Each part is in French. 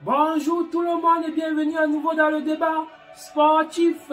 Bonjour tout le monde et bienvenue à nouveau dans le débat sportif.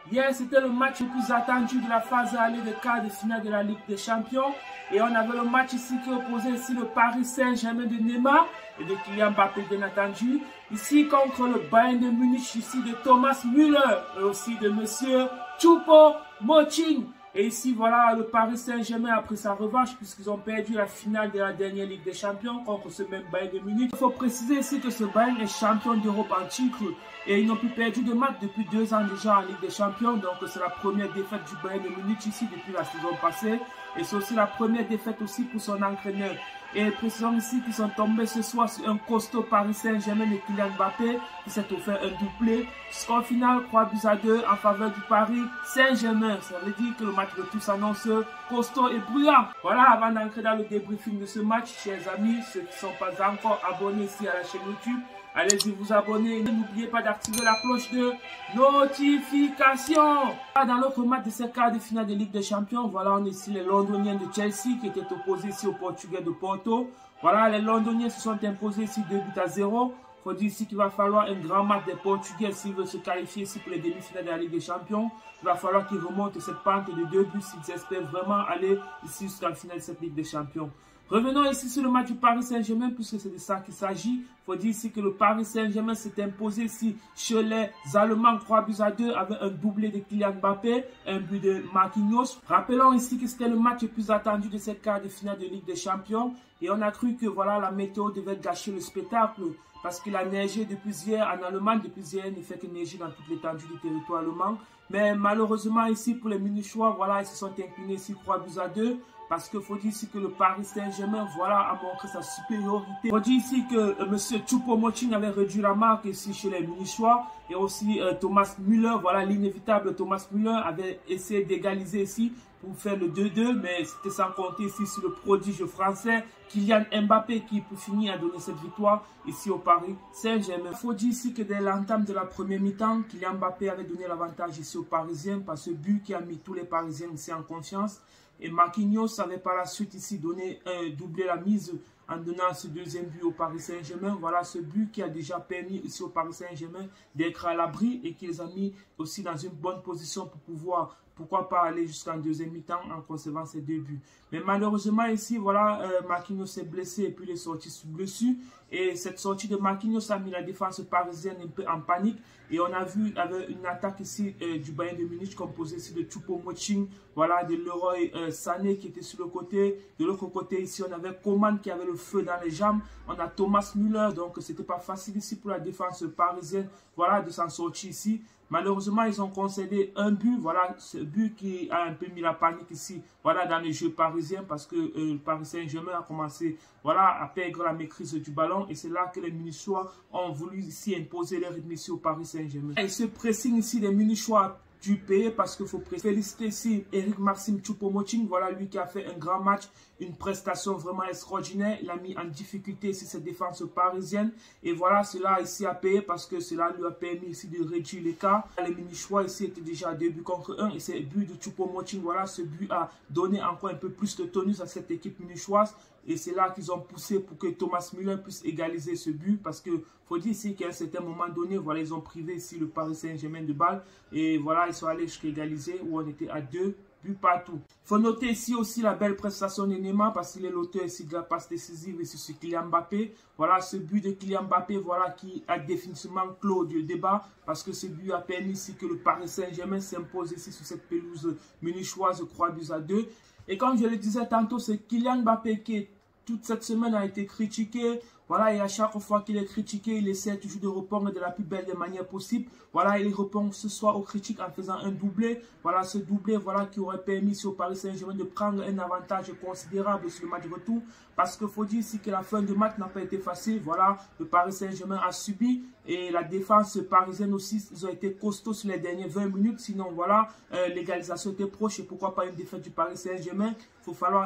Hier, c'était le match le plus attendu de la phase aller de quart de finale de la Ligue des Champions. Et on avait le match ici qui opposait ici le Paris Saint-Germain de Neymar et de Kylian Mbappé bien entendu. Ici contre le Bayern de Munich ici de Thomas Müller et aussi de monsieur Choupo-Moting. Et ici, voilà, le Paris Saint-Germain a pris sa revanche puisqu'ils ont perdu la finale de la dernière Ligue des Champions contre ce même Bayern de Munich. Il faut préciser ici que ce Bayern est champion d'Europe en titre et ils n'ont plus perdu de match depuis 2 ans déjà en Ligue des Champions. Donc, c'est la première défaite du Bayern de Munich ici depuis la saison passée. Et c'est aussi la première défaite aussi pour son entraîneur. Et précisons ici qu'ils sont tombés ce soir sur un costaud Paris Saint-Germain de Kylian Mbappé qui s'est offert un doublé. Score final 3-2 en faveur du Paris Saint-Germain. Ça veut dire que le match de tous s'annonce costaud et bruyant. Voilà, avant d'entrer dans le débriefing de ce match, chers amis, ceux qui ne sont pas encore abonnés ici à la chaîne YouTube, allez-y vous abonner. N'oubliez pas d'activer la cloche de notification. Dans l'autre match de ce quart de finale de Ligue des Champions, voilà, on est ici les Londoniens de Chelsea qui étaient opposés ici aux Portugais de Porto. Voilà, les Londoniens se sont imposés ici 2-0. Il faut dire ici qu'il va falloir un grand match des Portugais s'ils veulent se qualifier ici pour les demi-finales de la Ligue des Champions. Il va falloir qu'ils remontent cette pente de 2 buts s'ils espèrent vraiment aller ici jusqu'à la finale de cette Ligue des Champions. Revenons ici sur le match du Paris Saint-Germain puisque c'est de ça qu'il s'agit. Il faut dire ici que le Paris Saint-Germain s'est imposé ici chez les Allemands 3-2 avec un doublé de Kylian Mbappé, un but de Marquinhos. Rappelons ici que c'était le match le plus attendu de cette quart de finale de Ligue des Champions et on a cru que voilà la météo devait gâcher le spectacle parce qu'il a neigé depuis hier en Allemagne. Depuis hier, il ne fait que neiger dans toute l'étendue du territoire allemand. Mais malheureusement ici pour les Munichois, voilà, ils se sont inclinés ici 3-2. Parce qu'il faut dire ici que le Paris Saint-Germain, voilà, a montré sa supériorité. Il faut dire ici que M. Choupo-Moting avait réduit la marque ici chez les Munichois. Et aussi Thomas Müller, voilà, l'inévitable Thomas Müller avait essayé d'égaliser ici pour faire le 2-2. Mais c'était sans compter ici sur le prodige français Kylian Mbappé qui, pour finir, a donné cette victoire ici au Paris Saint-Germain. Il faut dire ici que dès l'entame de la première mi-temps, Kylian Mbappé avait donné l'avantage ici aux Parisiens par ce but qui a mis tous les Parisiens ici en confiance. Et Marquinhos avait par la suite ici donné doublé la mise en donnant ce deuxième but au Paris Saint-Germain. Voilà ce but qui a déjà permis ici au Paris Saint-Germain d'être à l'abri et qui les a mis aussi dans une bonne position pour pouvoir, pourquoi pas, aller jusqu'en deuxième mi-temps en concevant ces 2 buts. Mais malheureusement ici, voilà, Marquinhos s'est blessé et puis il est sorti sous blessure. Et cette sortie de Marquinhos a mis la défense parisienne un peu en panique. Et on a vu avec une attaque ici du Bayern de Munich composée ici de Choupo-Moting, voilà, de Leroy Sané qui était sur le côté. De l'autre côté ici, on avait Coman qui avait le feu dans les jambes. On a Thomas Müller, donc c'était pas facile ici pour la défense parisienne, voilà, de s'en sortir ici. Malheureusement, ils ont concédé un but, voilà, ce but qui a un peu mis la panique ici, voilà, dans les jeux parisiens parce que le Paris Saint-Germain a commencé, voilà, à perdre la maîtrise du ballon et c'est là que les Munichois ont voulu ici imposer leur rythme ici au Paris Saint-Germain. Et ce pressing ici des Munichois du pays parce qu'il faut féliciter ici Eric Maxime Choupo-Moting, voilà lui qui a fait un grand match, une prestation vraiment extraordinaire. Il a mis en difficulté ici cette défense parisienne et voilà, cela ici a payé parce que cela lui a permis ici de réduire l'écart. Les Munichois ici étaient déjà à 2 buts contre 1 et ce but de Choupo-Moting, voilà, ce but a donné encore un peu plus de tonus à cette équipe munichoise. Et c'est là qu'ils ont poussé pour que Thomas Müller puisse égaliser ce but. Parce que faut dire ici qu'à un certain moment donné, voilà, ils ont privé ici le Paris Saint-Germain de balle. Et voilà, ils sont allés jusqu'à égaliser où on était à 2 buts partout. Il faut noter ici aussi la belle prestation de Neymar parce qu'il est l'auteur ici de la passe décisive ici sur Kylian Mbappé. Voilà ce but de Kylian Mbappé, voilà, qui a définitivement clos le débat parce que ce but a permis ici que le Paris Saint-Germain s'impose ici sur cette pelouse munichoise 3-2. Et comme je le disais tantôt, c'est Kylian Mbappé qui toute cette semaine a été critiqué. Voilà, et à chaque fois qu'il est critiqué, il essaie toujours de répondre de la plus belle des manières possibles. Voilà, il répond ce soir aux critiques en faisant un doublé. Voilà, ce doublé, voilà, qui aurait permis au Paris Saint-Germain de prendre un avantage considérable sur le match retour. Parce qu'il faut dire ici que la fin du match n'a pas été facile. Voilà, le Paris Saint-Germain a subi. Et la défense parisienne aussi, ils ont été costauds sur les dernières 20 minutes. Sinon, voilà, l'égalisation était proche. Et pourquoi pas une défaite du Paris Saint-Germain?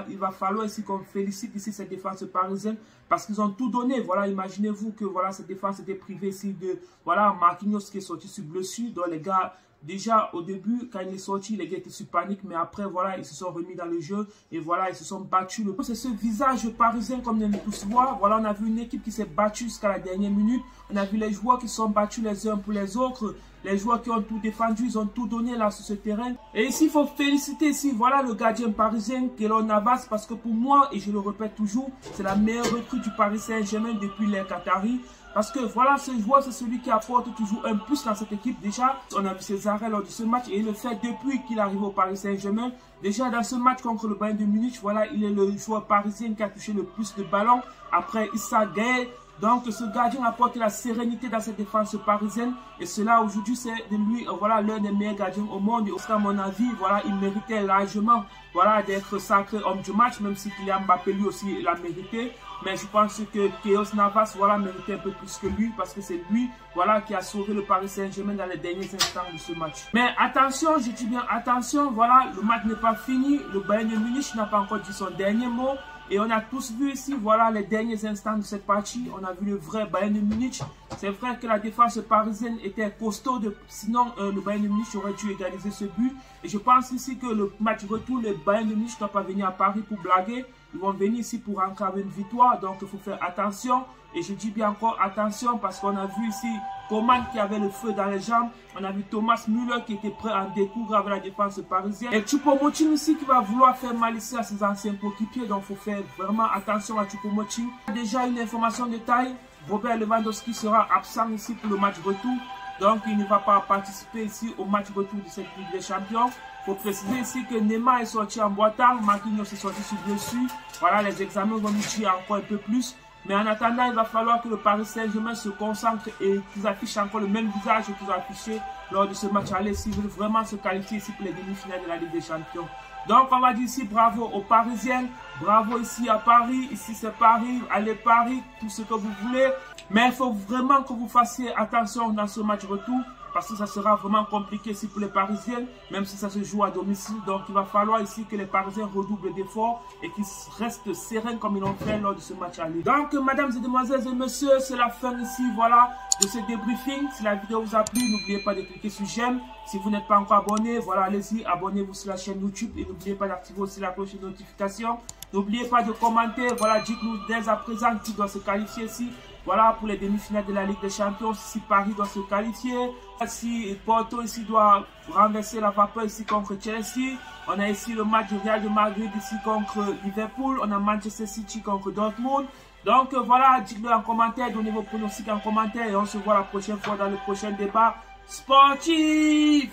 Il va falloir ici qu'on félicite ici cette défense parisienne parce qu'ils ont tout donné. Voilà, imaginez-vous que voilà, cette défense était privée ici de voilà, Marquinhos qui est sorti sur blessure. Donc les gars Déjà, au début, quand il est sorti, les gars étaient sur panique, mais après, voilà, ils se sont remis dans le jeu et voilà, ils se sont battus. C'est ce visage parisien comme on aime tous voir. Voilà, on a vu une équipe qui s'est battue jusqu'à la dernière minute. On a vu les joueurs qui se sont battus les uns pour les autres. Les joueurs qui ont tout défendu, ils ont tout donné là sur ce terrain. Et ici, il faut féliciter ici, voilà, le gardien parisien, Keylor Navas, parce que pour moi, et je le répète toujours, c'est la meilleure recrue du Paris Saint-Germain depuis les Qataris. Parce que voilà, ce joueur, c'est celui qui apporte toujours un plus dans cette équipe. Déjà, on a vu ses arrêts lors de ce match et il le fait depuis qu'il arrive au Paris Saint-Germain. Déjà, dans ce match contre le Bayern de Munich, voilà, il est le joueur parisien qui a touché le plus de ballons après Issa Gueye. Donc, ce gardien apporte la sérénité dans cette défense parisienne. Et cela, aujourd'hui, c'est de lui, voilà, l'un des meilleurs gardiens au monde. Et aussi, à mon avis, voilà, il méritait largement, voilà, d'être sacré homme du match, même si Kylian Mbappé, lui aussi, l'a mérité. Mais je pense que Keylor Navas, voilà, méritait un peu plus que lui, parce que c'est lui, voilà, qui a sauvé le Paris Saint-Germain dans les derniers instants de ce match. Mais attention, je dis bien attention, voilà, le match n'est pas fini. Le Bayern de Munich n'a pas encore dit son dernier mot. Et on a tous vu ici, voilà, les derniers instants de cette partie. On a vu le vrai Bayern de Munich. C'est vrai que la défense parisienne était costaud. Sinon, le Bayern de Munich aurait dû égaliser ce but. Et je pense ici que le match retour, le Bayern de Munich ne doit pas venir à Paris pour blaguer. Ils vont venir ici pour engraver une victoire. Donc, il faut faire attention. Et je dis bien encore attention parce qu'on a vu ici Coman qui avait le feu dans les jambes. On a vu Thomas Müller qui était prêt à découvrir avec la défense parisienne. Et Choupo-Moting aussi qui va vouloir faire mal ici à ses anciens coéquipiers. Donc il faut faire vraiment attention à Choupo-Moting. Déjà une information de taille. Robert Lewandowski sera absent ici pour le match retour. Donc il ne va pas participer ici au match retour de cette Ligue des Champions. Il faut préciser ici que Neymar est sorti en boitant. Marquinhos est sorti sur dessus. Voilà, les examens vont nous tuer encore un peu plus. Mais en attendant, il va falloir que le Paris Saint-Germain se concentre et qu'ils affichent encore le même visage qu'ils ont affiché lors de ce match aller s'ils veulent vraiment se qualifier ici pour les demi-finales de la Ligue des Champions. Donc, on va dire ici bravo aux Parisiens, bravo ici à Paris, ici c'est Paris, allez Paris, tout ce que vous voulez. Mais il faut vraiment que vous fassiez attention dans ce match retour. Parce que ça sera vraiment compliqué ici pour les Parisiens, même si ça se joue à domicile. Donc, il va falloir ici que les Parisiens redoublent d'efforts et qu'ils restent sereins comme ils l'ont fait lors de ce match aller. Donc, mesdames et demoiselles et messieurs, c'est la fin ici, voilà, de ce débriefing. Si la vidéo vous a plu, n'oubliez pas de cliquer sur j'aime. Si vous n'êtes pas encore abonné, voilà, allez-y, abonnez-vous sur la chaîne YouTube et n'oubliez pas d'activer aussi la cloche de notification. N'oubliez pas de commenter, voilà, dites-nous dès à présent qui doit se qualifier ici. Voilà pour les demi-finales de la Ligue des Champions, si Paris doit se qualifier, si Porto ici doit renverser la vapeur ici contre Chelsea, on a ici le match du Real de Madrid ici contre Liverpool, on a Manchester City contre Dortmund. Donc voilà, dites-le en commentaire, donnez vos pronostics en commentaire et on se voit la prochaine fois dans le prochain débat sportif.